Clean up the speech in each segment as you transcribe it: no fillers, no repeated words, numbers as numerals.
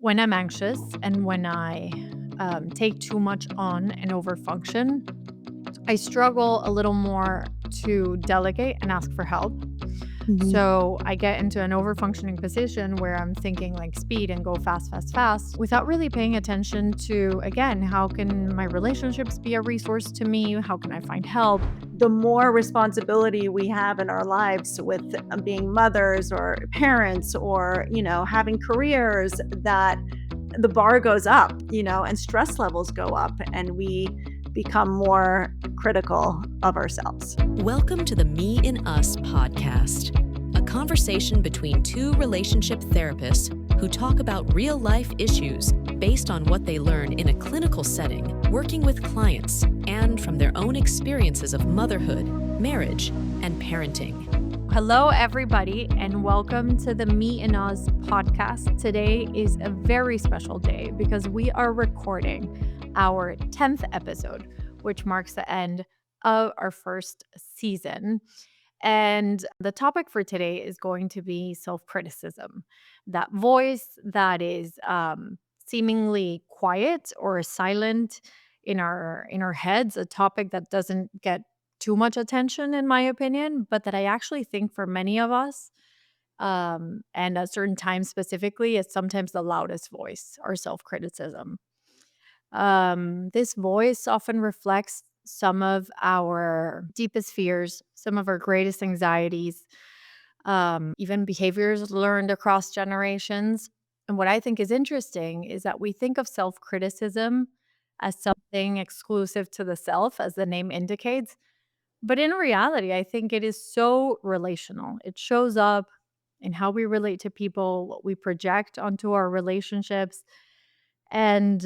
When I'm anxious and when I take too much on and overfunction, I struggle a little more to delegate and ask for help. Mhm. So I get into an overfunctioning position where I'm thinking like speed and go fast, fast, fast without really paying attention to, again, how can my relationships be a resource to me? How can I find help? The more responsibility we have in our lives with being mothers or parents or, having careers, that the bar goes up, and stress levels go up and we become more critical of ourselves. Welcome to the Me in Us podcast, a conversation between two relationship therapists who talk about real life issues based on what they learn in a clinical setting, working with clients, and from their own experiences of motherhood, marriage, and parenting. Hello, everybody, and welcome to the Me and Us podcast. Today is a very special day because we are recording our 10th episode, which marks the end of our first season. And the topic for today is going to be self criticism, that voice that is seemingly quiet or silent in our heads, a topic that doesn't get too much attention, in my opinion, but that I actually think for many of us, and at certain times specifically, is sometimes the loudest voice, our self criticism. This voice often reflects some of our deepest fears, some of our greatest anxieties, even behaviors learned across generations. And what I think is interesting is that we think of self criticism as something exclusive to the self, as the name indicates. But in reality, I think it is so relational. It shows up in how we relate to people, what we project onto our relationships, and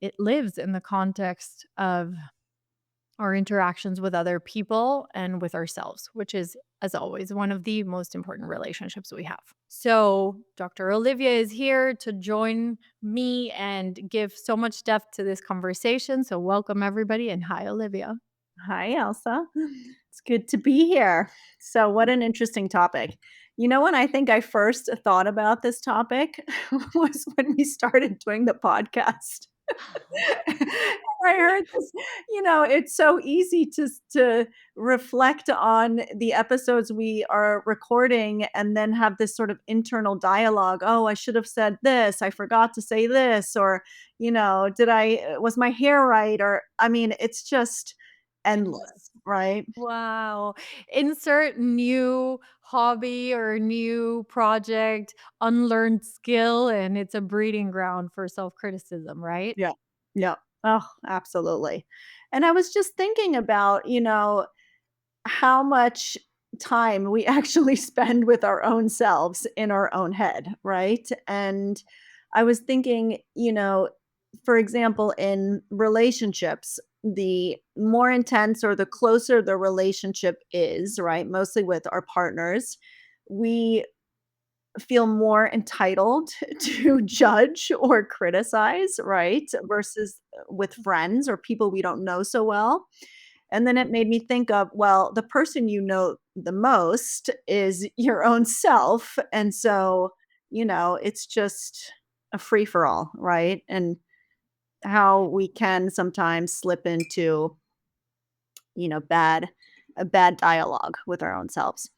it lives in the context of our interactions with other people and with ourselves, which is, as always, one of the most important relationships we have. So, Dr. Olivia is here to join me and give so much depth to this conversation. So, welcome everybody, and hi, Olivia. Hi, Elsa. It's good to be here. So, what an interesting topic. When I think I first thought about this topic was when we started doing the podcast. I heard this, it's so easy to reflect on the episodes we are recording and then have this sort of internal dialogue. Oh, I should have said this. I forgot to say this. Or, was my hair right? Or, I mean, it's just endless, right? Wow. Insert new hobby or new project, unlearned skill, and it's a breeding ground for self criticism, right? Yeah. Yeah. Oh, absolutely. And I was just thinking about, how much time we actually spend with our own selves in our own head, right? And I was thinking, for example, in relationships, the more intense or the closer the relationship is, right? Mostly with our partners, we feel more entitled to judge or criticize, right? Versus with friends or people we don't know so well. And then it made me think of, well, the person you know the most is your own self. And so, it's just a free for all, right? And how we can sometimes slip into, bad a bad dialogue with our own selves.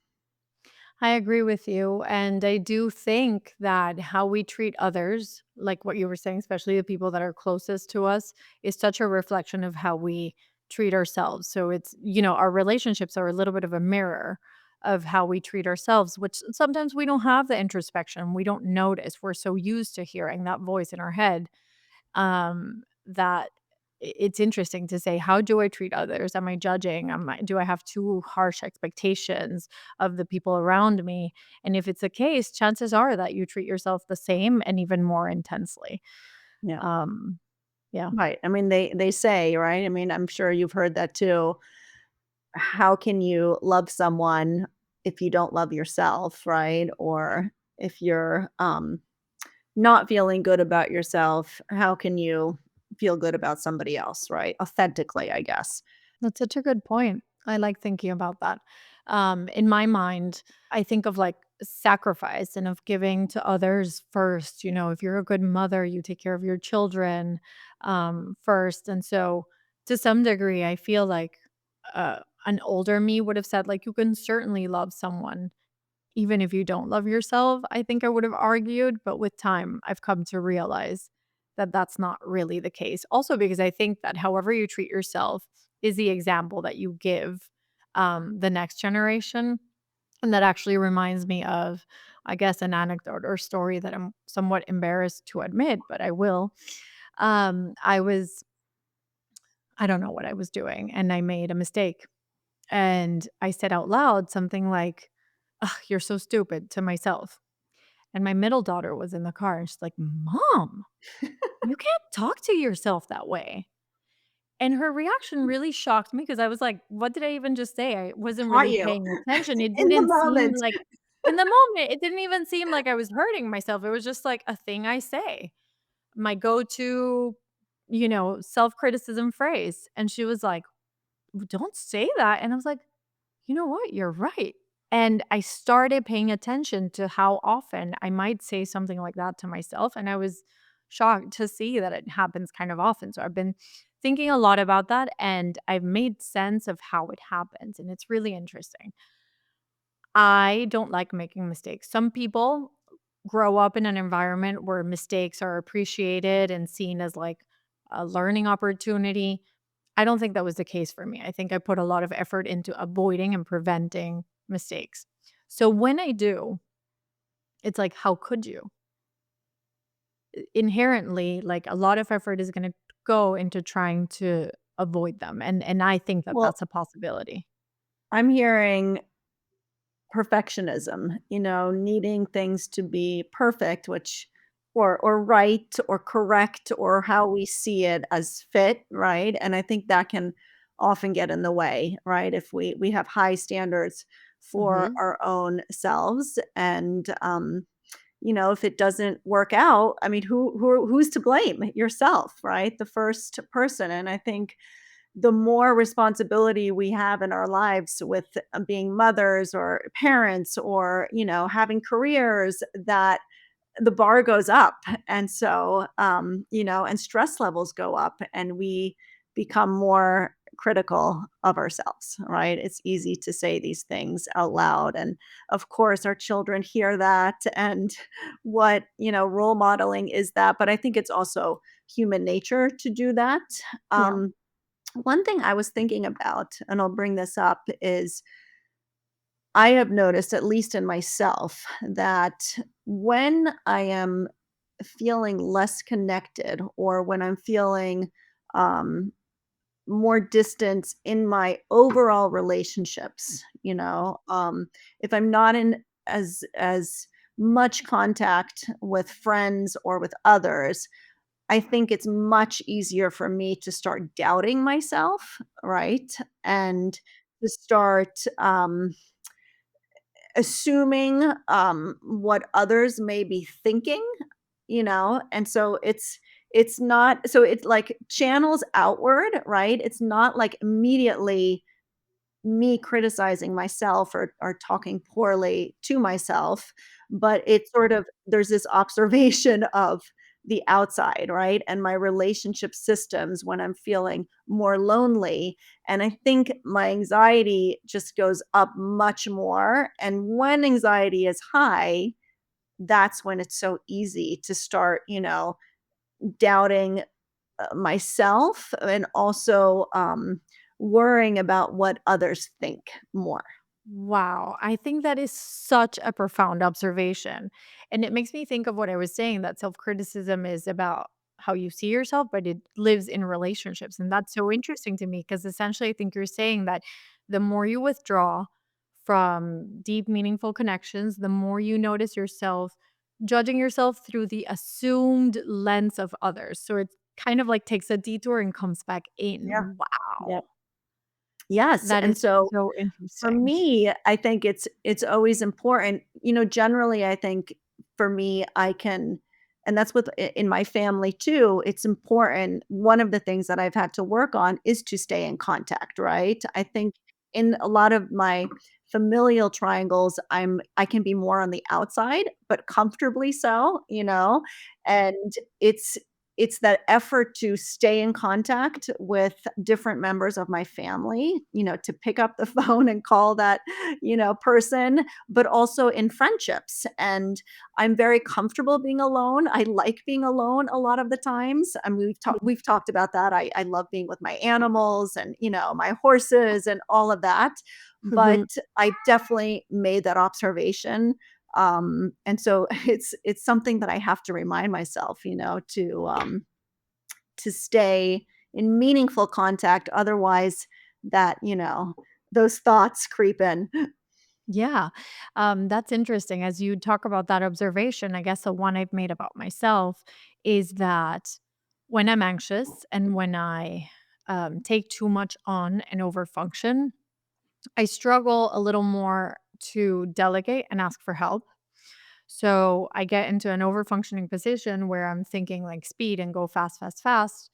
I agree with you. And I do think that how we treat others, like what you were saying, especially the people that are closest to us, is such a reflection of how we treat ourselves. So our relationships are a little bit of a mirror of how we treat ourselves, which sometimes we don't have the introspection. We don't notice. We're so used to hearing that voice in our head, that it's interesting to say, how do I treat others? Am I judging? Do I have too harsh expectations of the people around me? And if it's a case, chances are that you treat yourself the same and even more intensely. Yeah. Um, yeah. Right. I mean, they say, right? I mean, I'm sure you've heard that too. How can you love someone if you don't love yourself, right? Or if you're not feeling good about yourself, how can you feel good about somebody else, right? Authentically, I guess. That's such a good point. I like thinking about that. In my mind, I think of like sacrifice and of giving to others first. If you're a good mother, you take care of your children first. And so, to some degree, I feel like an older me would have said, like, you can certainly love someone even if you don't love yourself, I think I would have argued, but with time, I've come to realize that that's not really the case. Also, because I think that however you treat yourself is the example that you give the next generation. And that actually reminds me of, I guess, an anecdote or story that I'm somewhat embarrassed to admit, but I will. I was, I don't know what I was doing, and I made a mistake. And I said out loud something like, "Ugh, you're so stupid," to myself. And my middle daughter was in the car and she's like, "Mom, you can't talk to yourself that way." And her reaction really shocked me because I was like, "What did I even just say?" I wasn't Caught really you paying attention. It in the didn't seem moment. like in the moment, it didn't even seem like I was hurting myself. It was just like a thing I say, my go-to, self-criticism phrase. And she was like, "Don't say that." And I was like, "You know what? You're right." And I started paying attention to how often I might say something like that to myself, and I was shocked to see that it happens kind of often. So I've been thinking a lot about that, and I've made sense of how it happens, and it's really interesting. I don't like making mistakes. Some people grow up in an environment where mistakes are appreciated and seen as like a learning opportunity. I don't think that was the case for me. I think I put a lot of effort into avoiding and preventing mistakes. So when I do, it's like, how could you? Inherently, like a lot of effort is going to go into trying to avoid them. And I think that Well, that's a possibility. I'm hearing perfectionism, needing things to be perfect, which or right or correct or how we see it as fit, right? And I think that can often get in the way, right? If we have high standards for Mhm. our own selves and if it doesn't work out, I mean, who's to blame? Yourself, right? The first person. And I think the more responsibility we have in our lives with being mothers or parents or having careers, that the bar goes up. And so and stress levels go up and we become more critical of ourselves, right? It's easy to say these things out loud, and of course our children hear that. And what role modeling is that, but I think it's also human nature to do that. Yeah. One thing I was thinking about, and I'll bring this up, is I have noticed, at least in myself, that when I am feeling less connected or when I'm feeling um, more distance in my overall relationships, if I'm not in as much contact with friends or with others, I think it's much easier for me to start doubting myself, right? And to start assuming what others may be thinking, and so it's not, so it's like channels outward, right? It's not like immediately me criticizing myself or talking poorly to myself, but it's sort of there's this observation of the outside, right? And my relationship systems when I'm feeling more lonely. And I think my anxiety just goes up much more. And when anxiety is high, that's when it's so easy to start, doubting myself and also worrying about what others think more. Wow, I think that is such a profound observation. And it makes me think of what I was saying, that self-criticism is about how you see yourself, but it lives in relationships. And that's so interesting to me because essentially I think you're saying that the more you withdraw from deep, meaningful connections, the more you notice yourself judging yourself through the assumed lens of others. So it kind of like takes a detour and comes back Yeah. in. Yeah. Wow. Yes. That And is so so for interesting. me, I think it's always important, generally I think for me, I can, and that's with in my family too, it's important. One of the things that I've had to work on is to stay in contact, right? I think in a lot of my familial triangles, I can be more on the outside, but comfortably so, and it's it's that effort to stay in contact with different members of my family, to pick up the phone and call that, person, but also in friendships. And I'm very comfortable being alone. I like being alone a lot of the times. I mean, we've talked about that. I love being with my animals and, my horses and all of that. But Mhm. I definitely made that observation. And so it's something that I have to remind myself, to stay in meaningful contact. Otherwise, that, those thoughts creep in. Yeah. That's interesting. As you talk about that observation, I guess the one I've made about myself is that when I'm anxious and when I take too much on and overfunction, I struggle a little more to delegate and ask for help. So I get into an overfunctioning position where I'm thinking like speed and go fast, fast, fast,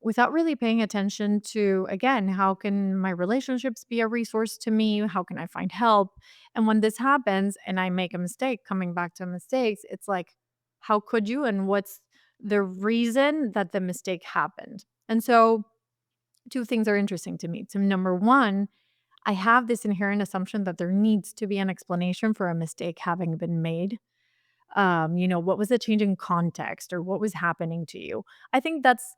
without really paying attention to, again, how can my relationships be a resource to me? How can I find help? And when this happens and I make a mistake, coming back to mistakes, it's like, how could you? And what's the reason that the mistake happened? And so, two things are interesting to me. So, number one, I have this inherent assumption that there needs to be an explanation for a mistake having been made. What was the change in context or what was happening to you? I think that's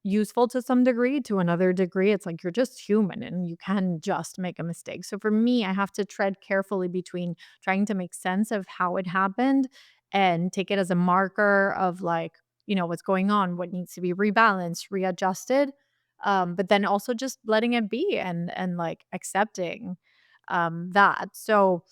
useful to some degree. To another degree, it's like you're just human and you can just make a mistake. So for me, I have to tread carefully between trying to make sense of how it happened and take it as a marker of like, what's going on, what needs to be rebalanced, readjusted. But then also just letting it be and like accepting that. So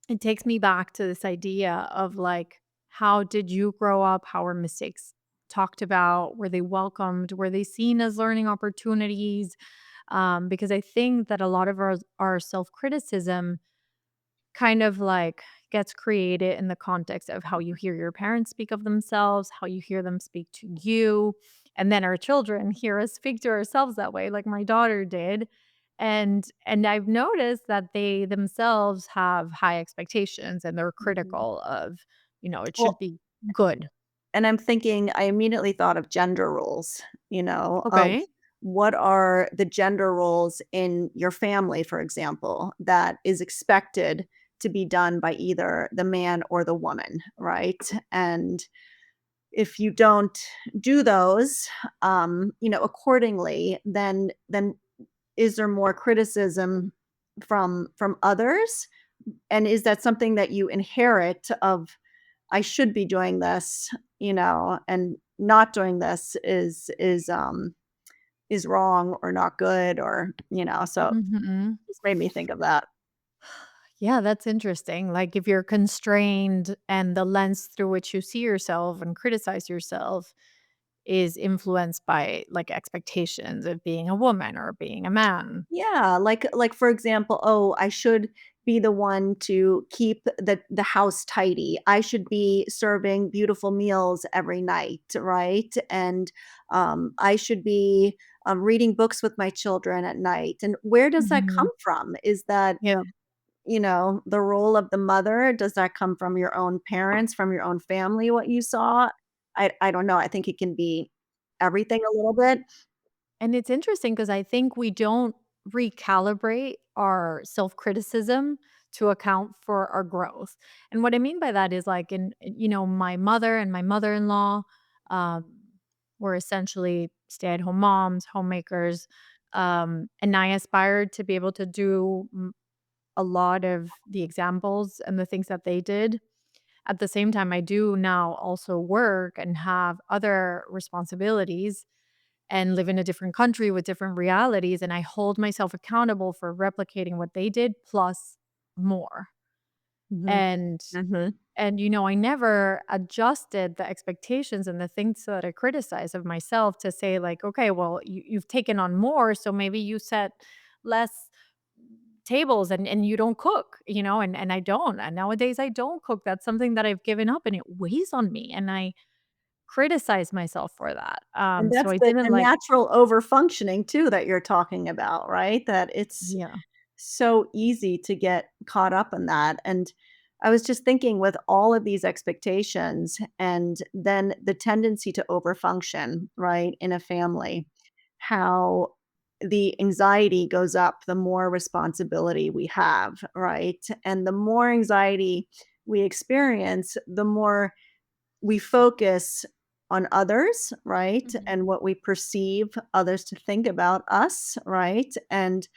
it takes me back to this idea of like, how did you grow up? How were mistakes talked about? Were they welcomed? Were they seen as learning opportunities? Because I think that a lot of our self criticism kind of like gets created in the context of how you hear your parents speak of themselves, how you hear them speak to you, and then our children hear us speak to ourselves that way, like my daughter did. And I've noticed that they themselves have high expectations and they're Mhm. critical of, it should Well, be good. and I'm thinking I immediately thought of gender roles, of Okay. what are the gender roles in your family, for example, that is expected to be done by either the man or the woman, right? And if you don't do those, accordingly, then is there more criticism from others? And is that something that you inherit of I should be doing this, and not doing this is wrong or not good or, so Mhm. this made me think of that. Yeah, that's interesting. Like if you're constrained and the lens through which you see yourself and criticize yourself is influenced by, like, expectations of being a woman or being a man. Yeah, like for example, oh, I should be the one to keep the house tidy. I should be serving beautiful meals every night, right? And I should be reading books with my children at night. And where does that come Mhm. from? Is that Yeah. the role of the mother? Does that come from your own parents, from your own family, what you saw? I don't know. I think it can be everything a little bit. And it's interesting because I think we don't recalibrate our self-criticism to account for our growth. And what I mean by that is, like, my mother and my mother-in-law, um, were essentially stay-at-home moms, homemakers, and I aspired to be able to do a lot of the examples and the things that they did. At the same time, I do now also work and have other responsibilities and live in a different country with different realities, and I hold myself accountable for replicating what they did plus more. Mhm. And Mhm. I never adjusted the expectations and the things that I criticize of myself to say like, okay, well, you've taken on more, so maybe you set less tables and you don't cook, and I don't. And nowadays I don't cook. That's something that I've given up and it weighs on me and I criticize myself for that. And So that's I the didn't like natural overfunctioning too that you're talking about, right? That it's yeah. so easy to get caught up in that. And I was just thinking with all of these expectations and then the tendency to overfunction, right, in a family, how the anxiety goes up the more responsibility we have, right? And the more anxiety we experience, the more we focus on others, right? Mhm. And what we perceive others to think about us, right? And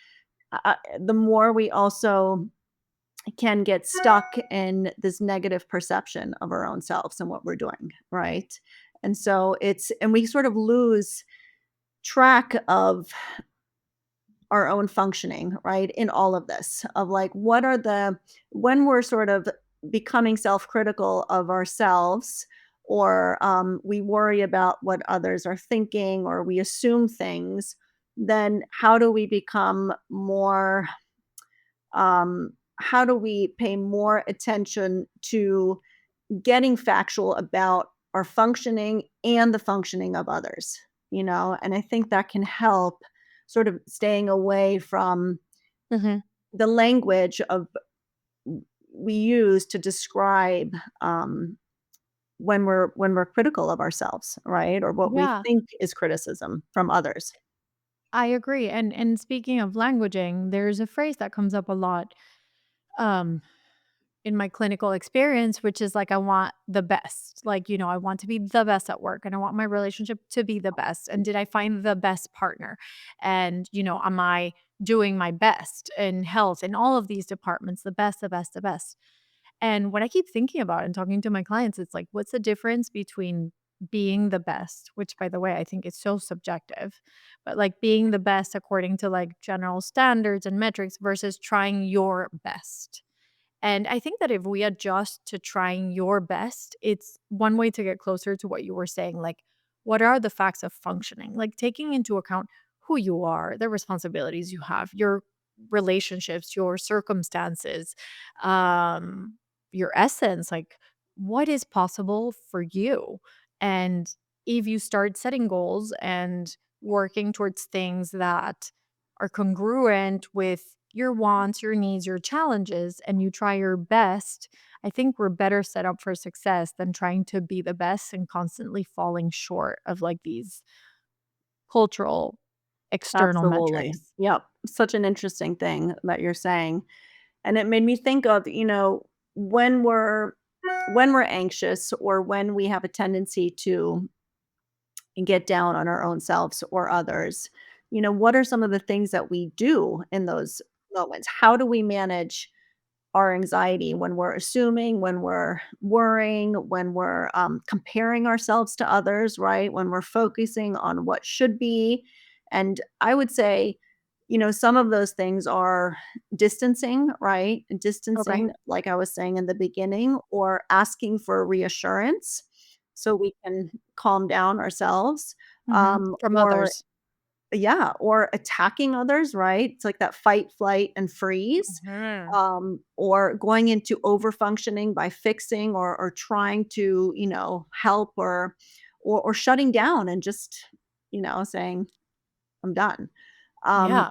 the more we also can get stuck in this negative perception of our own selves and what we're doing, right? And so and we sort of lose track of our own functioning, right? In all of this, of like, when we're sort of becoming self critical of ourselves, or we worry about what others are thinking, or we assume things, then how do we pay more attention to getting factual about our functioning and the functioning of others, and I think that can help sort of staying away from Mhm. the language of we use to describe when we're critical of ourselves, right? Or what we Yeah, think is criticism from others. I agree. And speaking of languaging, there's a phrase that comes up a lot um in my clinical experience, which is like I want the best. Like, I want to be the best at work and I want my relationship to be the best. And did I find the best partner? And, am I doing my best in health in all of these departments, the best, the best, the best. And what I keep thinking about and talking to my clients, it's like, what's the difference between being the best, which by the way, I think is so subjective, but like being the best according to like general standards and metrics versus trying your best. And I think that if we adjust to trying your best, it's one way to get closer to what you were saying. Like, what are the facts of functioning? Like, taking into account who you are, the responsibilities you have, your relationships, your circumstances, um, your essence. Like, what is possible for you? And if you start setting goals and working towards things that are congruent with your wants, your needs, your challenges, and you try your best, I think we're better set up for success than trying to be the best and constantly falling short of like these cultural external Absolutely. metrics. Yep. Such an interesting thing that you're saying. And it made me think of, when we're anxious, or when we have a tendency to get down on our own selves or others, what are some of the things that we do in those moments? How do we manage our anxiety when we're assuming, when we're worrying, when we're comparing ourselves to others, right? When we're focusing on what should be. And I would say, some of those things are distancing, right? Okay. Distancing, like I was saying in the beginning, or asking for reassurance so we can calm down ourselves. From Or others. yeah, or attacking others, right? It's like that fight, flight, and freeze, Mhm. or going into over functioning by fixing, or trying to, help, or shutting down and just, saying, "I'm done." Um, Yeah.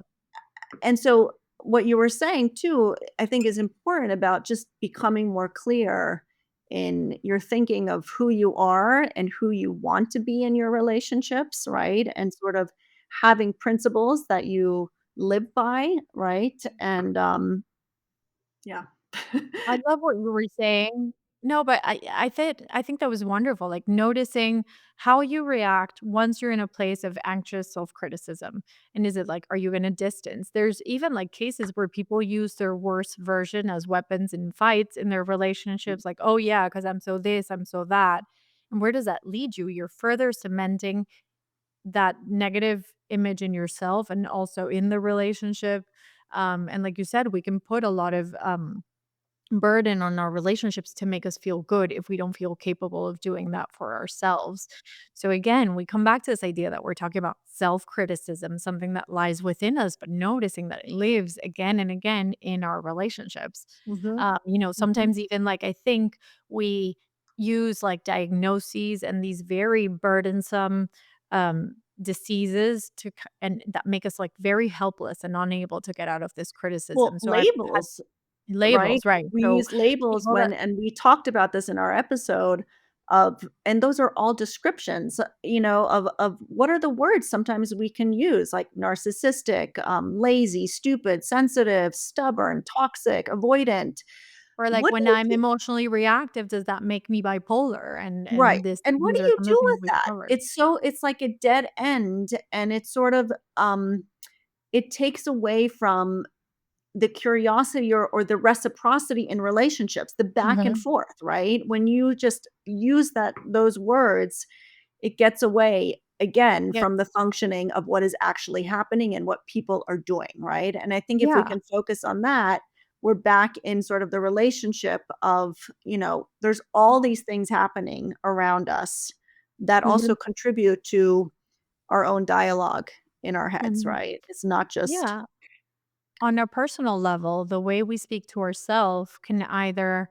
and so what you were saying too, I think is important about just becoming more clear in your thinking of who you are and who you want to be in your relationships, right? And sort of having principles that you live by, right? And yeah. I love what you were saying. No, but I think that was wonderful, like, noticing how you react once you're in a place of anxious self-criticism, and is it like, are you gonna distance? There's even, like, cases where people use their worst version as weapons in fights in their relationships, like, "Oh, yeah, because 'cause I'm so this, I'm so that," and where does that lead you? You're further cementing that negative image in yourself and also in the relationship, and like you said, we can put a lot of, burden on our relationships to make us feel good if we don't feel capable of doing that for ourselves. So again, we come back to this idea that we're talking about self-criticism, something that lies within us, but noticing that it lives again and again in our relationships. Mhm, mhm. Sometimes even like I think we use like diagnoses and these very burdensome diseases and that make us like very helpless and unable to get out of this Well, criticism. So I've had labels, right? labels, right? We So use labels people that and we talked about this in our episode and those are all descriptions, of what are the words sometimes we can use, like narcissistic, lazy, stupid, sensitive, stubborn, toxic, avoidant. or like What do when you I'm do? emotionally reactive, does that make me bipolar? Right. And this And what these do are you some of do the things with we've that? covered. It's like a dead end and it's sort of it takes away from the curiosity or the reciprocity in relationships, the back and Mhm. forth, right? When you just use those words, it gets away again Yep. from the functioning of what is actually happening and what people are doing, right? And I think if we Yeah. can focus on that, we're back in sort of the relationship of, there's all these things happening around us that Mhm. also contribute to our own dialogue in our heads, Mhm. right? It's not just Yeah. On a personal level, the way we speak to ourselves can either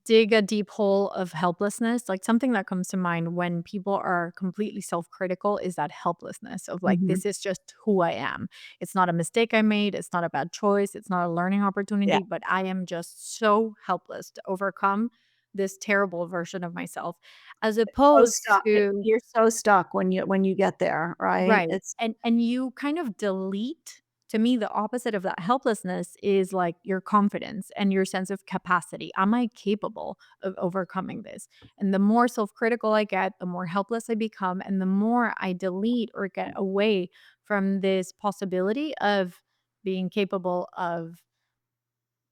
dig a deep hole of helplessness. Like something that comes to mind when people are completely self-critical is that helplessness of like, Mhm. this is just who I am. It's not a mistake I made. It's not a bad choice. It's not a learning Yeah. opportunity, but I am just so helpless to overcome this terrible version of myself, as So opposed stuck. to You're so stuck when you get there, right? right, It's and you kind of delete to me, the opposite of that helplessness is, like, your confidence and your sense of capacity. Am I capable of overcoming this? And the more self-critical I get, the more helpless I become, and the more I delete or get away from this possibility of being capable of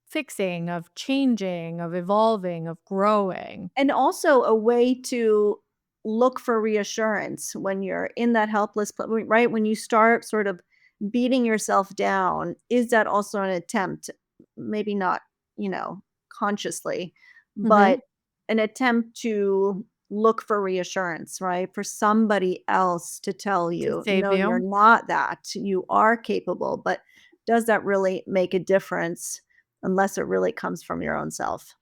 fixing, of changing, of evolving, of growing. and also a way to look for reassurance when you're in that helpless right? When you start sort of beating yourself down, is that also an attempt, maybe not, consciously, Mhm. but an attempt to look for reassurance, right? For somebody else to tell To you, save "No, you're you. not that. You are capable." But does that really make a difference unless it really comes from your own self?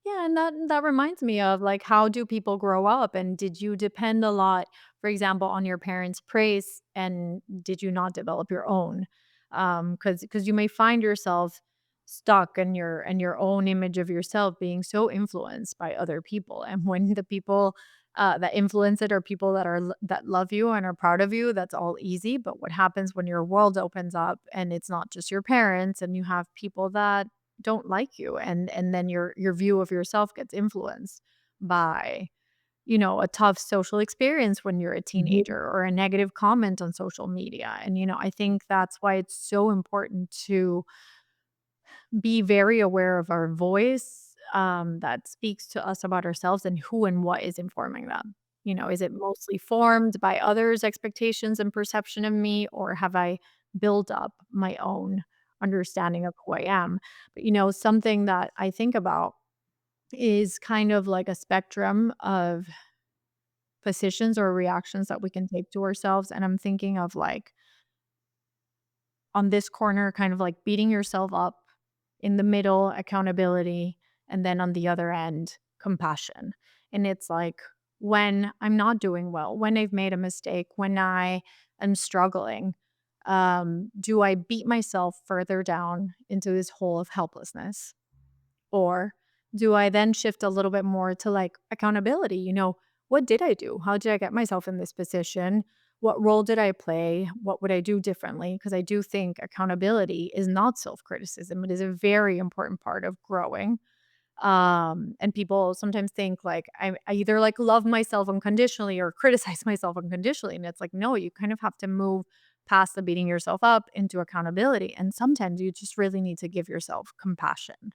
Yeah, and that reminds me of like how do people grow up and did you depend a lot, for example, on your parents' praise and did you not develop your own? Because you may find yourself stuck in your own image of yourself being so influenced by other people. And when the people that influence it are people that love you and are proud of you, that's all easy. But what happens when your world opens up and it's not just your parents and you have people that don't like you and then your view of yourself gets influenced by a tough social experience when you're a teenager or a negative comment on social media. And I think that's why it's so important to be very aware of our voice that speaks to us about ourselves and who and what is informing them. Is it mostly formed by others expectations and perception of me, or have I built up my own understanding of who I am? But something that I think about is kind of like a spectrum of positions or reactions that we can take to ourselves. And I'm thinking of like on this corner, kind of like beating yourself up, in the middle, accountability, and then on the other end, compassion. And it's like when I'm not doing well, when I've made a mistake, when I am struggling, do I beat myself further down into this hole of helplessness? Or do I then shift a little bit more to like accountability? What did I do? How did I get myself in this position? What role did I play? What would I do differently? Because I do think accountability is not self criticism. It is a very important part of growing. And people sometimes think like I either like love myself unconditionally or criticize myself unconditionally. And it's like, no, you kind of have to move past the beating yourself up into accountability. And sometimes you just really need to give yourself compassion.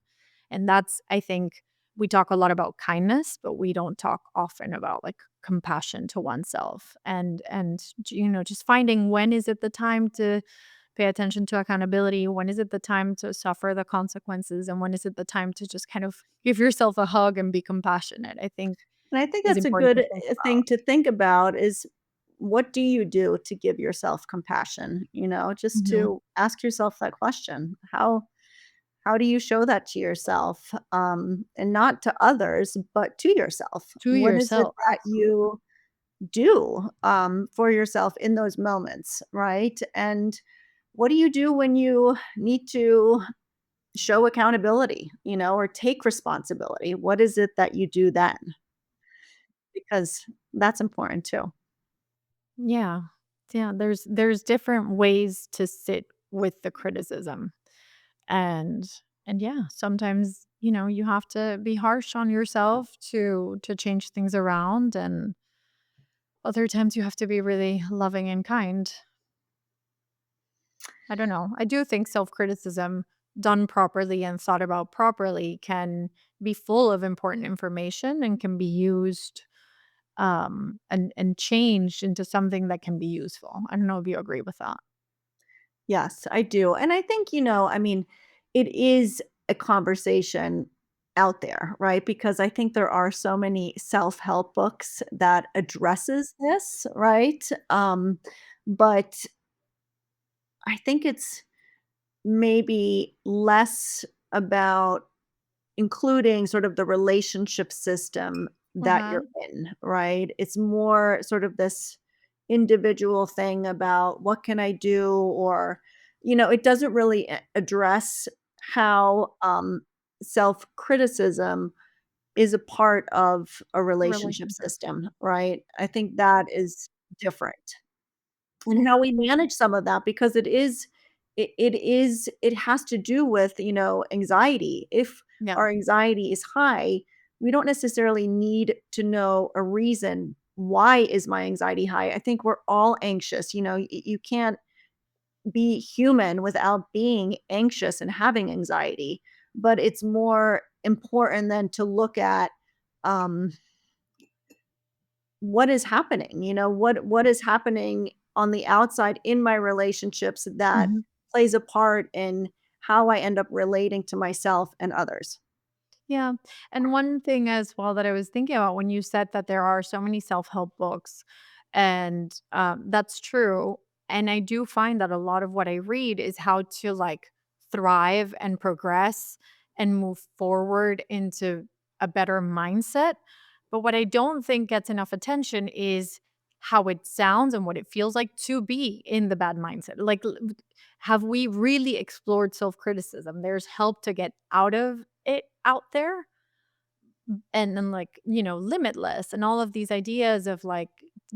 And that's, I think, we talk a lot about kindness, but we don't talk often about like compassion to oneself and just finding when is it the time to pay attention to accountability, when is it the time to suffer the consequences, and when is it the time to just kind of give yourself a hug and be compassionate, I think And I think is that's a important to good think thing about. to think about is what do you do to give yourself compassion? Just Mhm. to ask yourself that question. How do you show that to yourself? And not to others, but to yourself. To What is it yourself, that you absolutely. do for yourself in those moments, right? And what do you do when you need to show accountability, or take responsibility? What is it that you do then? Because that's important too. Yeah. Yeah, there's different ways to sit with the criticism. And yeah, sometimes, you have to be harsh on yourself to change things around, and other times you have to be really loving and kind. I don't know. I do think self-criticism done properly and thought about properly can be full of important information and can be used and changed into something that can be useful. I don't know if you agree with that. Yes, I do. And I think, I mean, it is a conversation out there, right? Because I think there are so many self-help books that addresses this, right? But I think it's maybe less about including sort of the relationship system that you're Uh-huh. in, right? It's more sort of this individual thing about what can I do, or it doesn't really address how self-criticism is a part of a relationship Relationship. system, right? I think that is different. And how we manage some of that, because it has to do with, anxiety. If Yeah. our anxiety is high, we don't necessarily need to know a reason. Why is my anxiety high? I think we're all anxious. You can't be human without being anxious and having anxiety, but it's more important than to look at um what is happening, what is happening on the outside in my relationships that Mhm. plays a part in how I end up relating to myself and others. Yeah. And one thing as well that I was thinking about when you said that there are so many self help books, and that's true. And I do find that a lot of what I read is how to like thrive and progress and move forward into a better mindset. But what I don't think gets enough attention is how it sounds and what it feels like to be in the bad mindset. Like, have we really explored self criticism? There's help to get out of it out there, and then like, limitless and all of these ideas of like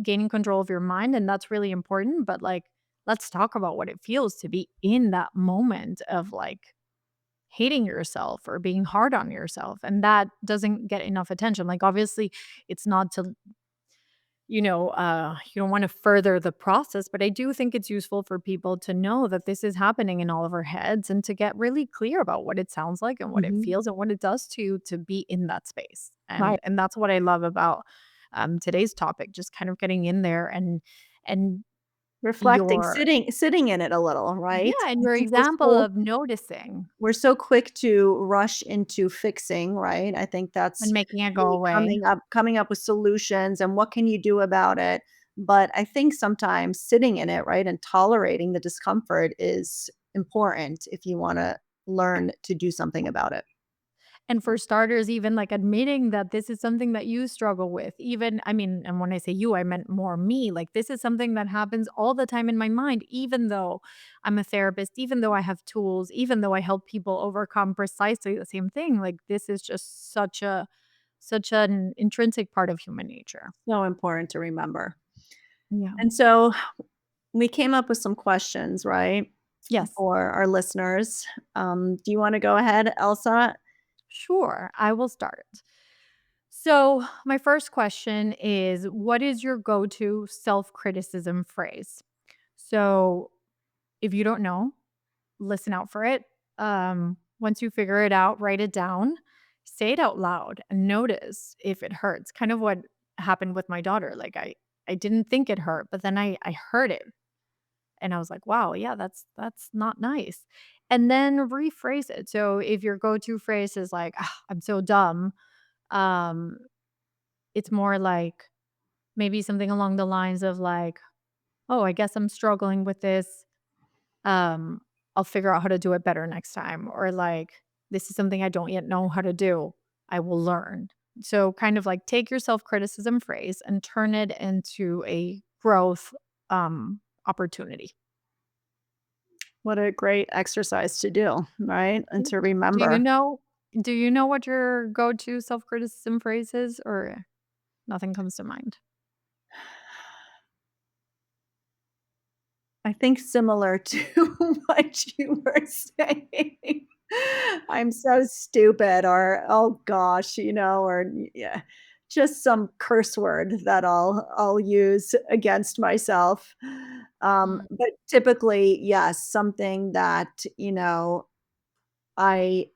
gaining control of your mind, and that's really important, but like let's talk about what it feels to be in that moment of like hating yourself or being hard on yourself, and that doesn't get enough attention. Like obviously it's not to you don't want to further the process, but I do think it's useful for people to know that this is happening in all of our heads and to get really clear about what it sounds like and what it Mhm. feels and what it does to you to be in that space. Right. And that's what I love about today's topic, just kind of getting in there and Reflecting, your sitting in it a little, yeah, right? and I your think example of noticing we're so quick to rush into fixing, right? I think and that's making it go really away. coming up with solutions and what can you do about it. But I think sometimes sitting in it, right, and tolerating the discomfort is important if you want to learn to do something about it. And for starters, even like admitting that this is something that you struggle with, even, I mean, and when I say you, I meant more me. Like, this is something that happens all the time in my mind, even though I'm a therapist, even though I have tools, even though I help people overcome precisely the same thing. Like, this is just such an intrinsic part of human nature. So important to remember. Yeah. And so we came up with some questions, right, Yes. for our listeners. Do you want to go ahead, Elsa? Sure. I will start. So, my first question is, what is your go to self criticism phrase? So, if you don't know, listen out for it. Once you figure it out, write it down, say it out loud, and notice if it hurts. Kind of what happened with my daughter. Like I didn't think it hurt, but then I heard it, and I was like, wow, yeah, that's not nice. And then rephrase it. So if your go-to phrase is like, "Ah, I'm so dumb," um, it's more like maybe something along the lines of like, oh, I guess I'm struggling with this. um, I'll figure out how to do it better next time. Or like, this is something I don't yet know how to do. I will learn. So kind of like take your self-criticism phrase and turn it into a growth opportunity. What a great exercise to do, right? And Mm. to Do you remember. know do you know what your go-to self-criticism phrase is, or nothing comes to mind? I think similar to what you were saying. I'm so stupid or, "Oh gosh," or yeah, just some curse word that I'll use against myself. Mm, But typically, yes, something that, I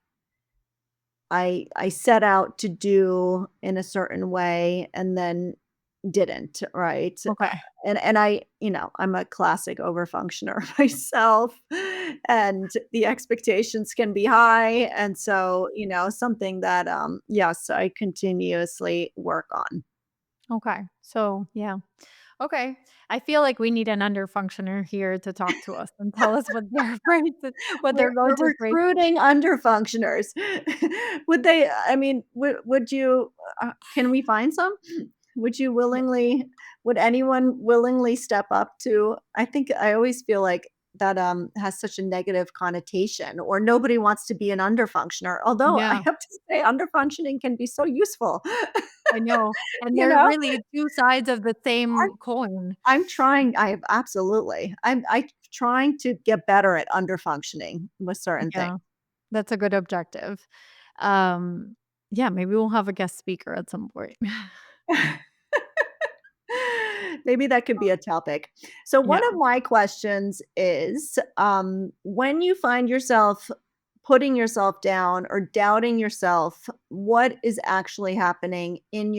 I set out to do in a certain way and then didn't, right? okay. And I'm a classic overfunctioner myself, and the expectations can be high, and so, something that, yes, I continuously work on. Okay. So, yeah. Okay. I feel like we need an underfunctioner here to talk to us and tell us what their phrases, what their We're go-to phrase is. recruiting underfunctioners. Would you can we find some? Would you Yeah. willingly would anyone willingly step up to I think I always feel like that, has such a negative connotation, or nobody wants to be an underfunctioner, although I Yeah, have to say underfunctioning can be so useful. I know. And You they're know? really two sides of the I'm same coin. I'm trying I absolutely. I'm trying to get better at underfunctioning with certain things. Yeah. That's a good objective. Um, yeah, maybe we'll have a guest speaker at some point. Maybe that could be a topic. So one Yeah. of my questions is, when you find yourself putting yourself down or doubting yourself, what is actually happening in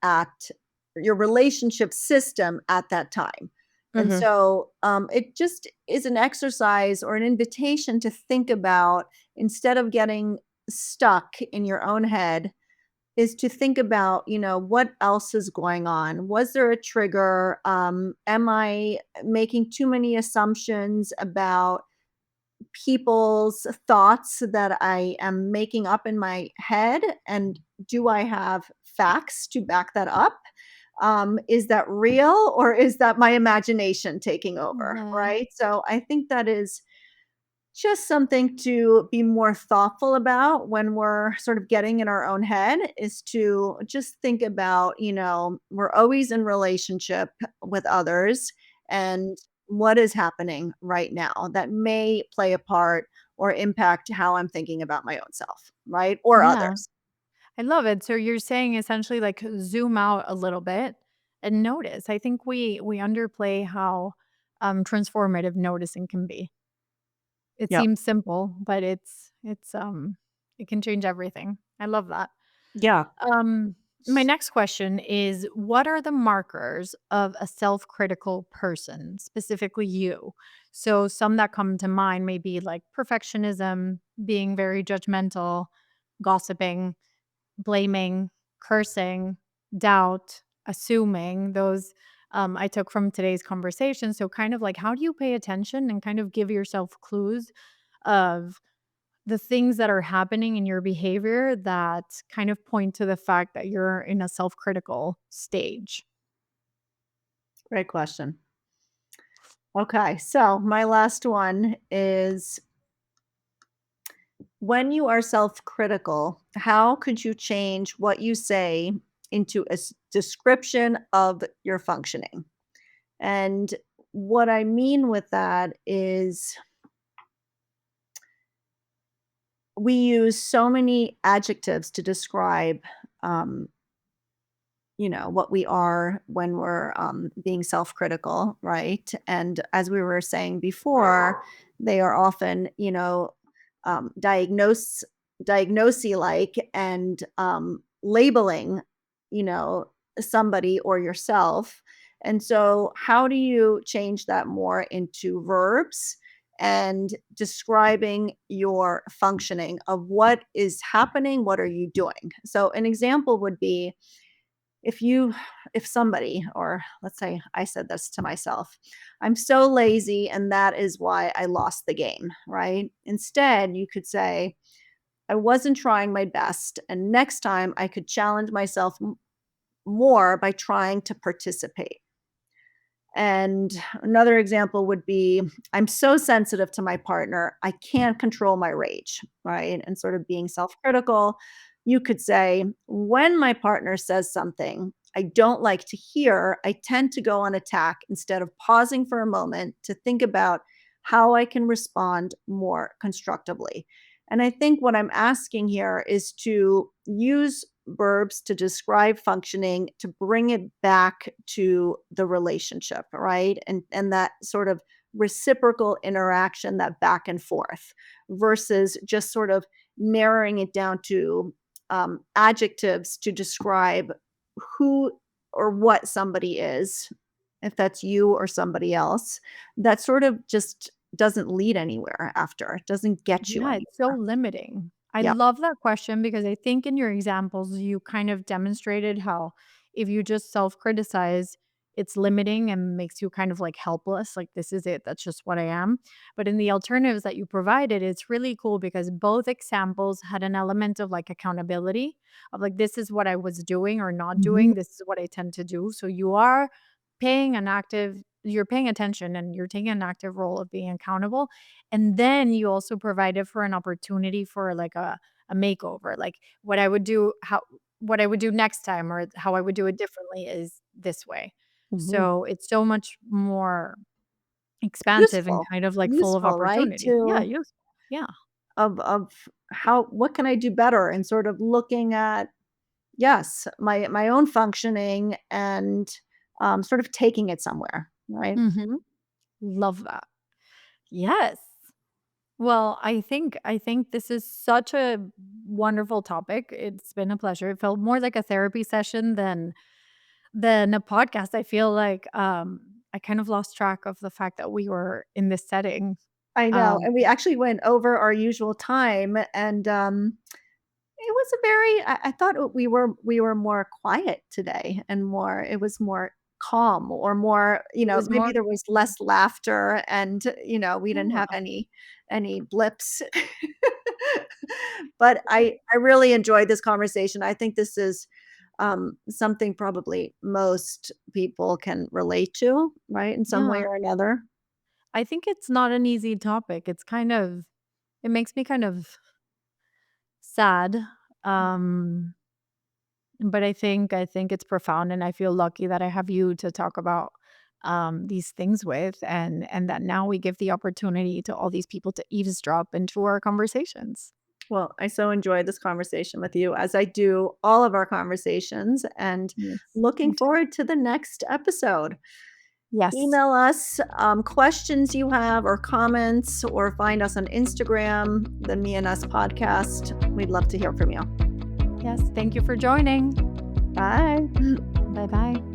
at your relationship system at that time? And Mhm. so it just is an exercise or an invitation to think about, instead of getting stuck in your own head, is to think about, what else is going on? Was there a trigger? Am I making too many assumptions about people's thoughts that I am making up in my head? And do I have facts to back that up? Is that real, or is that my imagination taking over? Yeah. Right. So I think that is just something to be more thoughtful about when we're sort of getting in our own head, is to just think about, we're always in relationship with others, and what is happening right now that may play a part or impact how I'm thinking about my own self, right? Or Yeah. others. I love it. So you're saying essentially like zoom out a little bit and notice. I think we underplay how transformative noticing can be. It Yep. seems simple, but it's it can change everything. I love that. Yeah. Um my next question is, what are the markers of a self-critical person, specifically you? So some that come to mind may be like perfectionism, being very judgmental, gossiping, blaming, cursing, doubt, assuming. Those I took from today's conversation. So, kind of like, how do you pay attention and kind of give yourself clues of the things that are happening in your behavior that kind of point to the fact that you're in a self critical stage? Great question. Okay. So my last one is, when you are self critical, how could you change what you say into a description of your functioning? And what I mean with that is, we use so many adjectives to describe, um, what we are when we're being self critical, right? And as we were saying before, they are often, diagnosy like, and labeling, you know, somebody or yourself. And so, how do you change that more into verbs and describing your functioning of what is happening? What are you doing? So, an example would be, if you if somebody, or let's say I said this to myself, I'm so lazy and that is why I lost the game, right? Instead, you could say, I wasn't trying my best. And next time I could challenge myself more by trying to participate. And another example would be I'm so sensitive to my partner, I can't control my rage, right? And sort of being self critical. You could say, when my partner says something I don't like to hear, I tend to go on attack instead of pausing for a moment to think about how I can respond more constructively. And I think what I'm asking here is to use verbs to describe functioning to bring it back to the relationship, right? And that sort of reciprocal interaction, that back and forth, versus just sort of narrowing it down to adjectives to describe who or what somebody is, if that's you or somebody else. That sort of just doesn't lead anywhere after. It doesn't get you Yeah, it's so anywhere. limiting. I Yeah. love that question because I think in your examples, you kind of demonstrated how if you just self criticize, it's limiting and makes you kind of like helpless. Like, this is it. That's just what I am. But in the alternatives that you provided, it's really cool because both examples had an element of like accountability of like, this is what I was doing or not Mhm. doing. This is what I tend to do. So you are you're paying attention and you're taking an active role of being accountable, and then you also provided for an opportunity for like a makeover, like what I would do next time or how I would do it differently is this way. Mhm. So it's so much more expansive and Useful. kind of like full of Useful, right? opportunity. Yeah, To useful. Yeah. of how what can I do better and sort of looking at, yes, my own functioning and, sort of taking it somewhere, right? Mhm. Love that. Yes. Well, I think this is such a wonderful topic. It's been a pleasure. It felt more like a therapy session than a podcast. I feel like, I kind of lost track of the fact that we were in this setting. I know, Um, and we actually went over our usual time, and, it was a very I thought we were more quiet today and more it was more calm or more, it was maybe more there was less laughter and, we didn't have yeah, any blips. But yeah, I really enjoyed this conversation. I think this is, something probably most people can relate to, right, in some way yeah. or another. I think it's not an easy topic. It makes me kind of sad. Um, but I think it's profound and I feel lucky that I have you to talk about these things with, and that now we give the opportunity to all these people to eavesdrop into our conversations. Well, I so enjoyed this conversation with you, as I do all of our conversations, and Yes. looking Me too. forward to the next episode. Yes. Email us questions you have or comments, or find us on Instagram, the Me and Us podcast. We'd love to hear from you. Yes. Thank you for joining. Bye. Bye bye.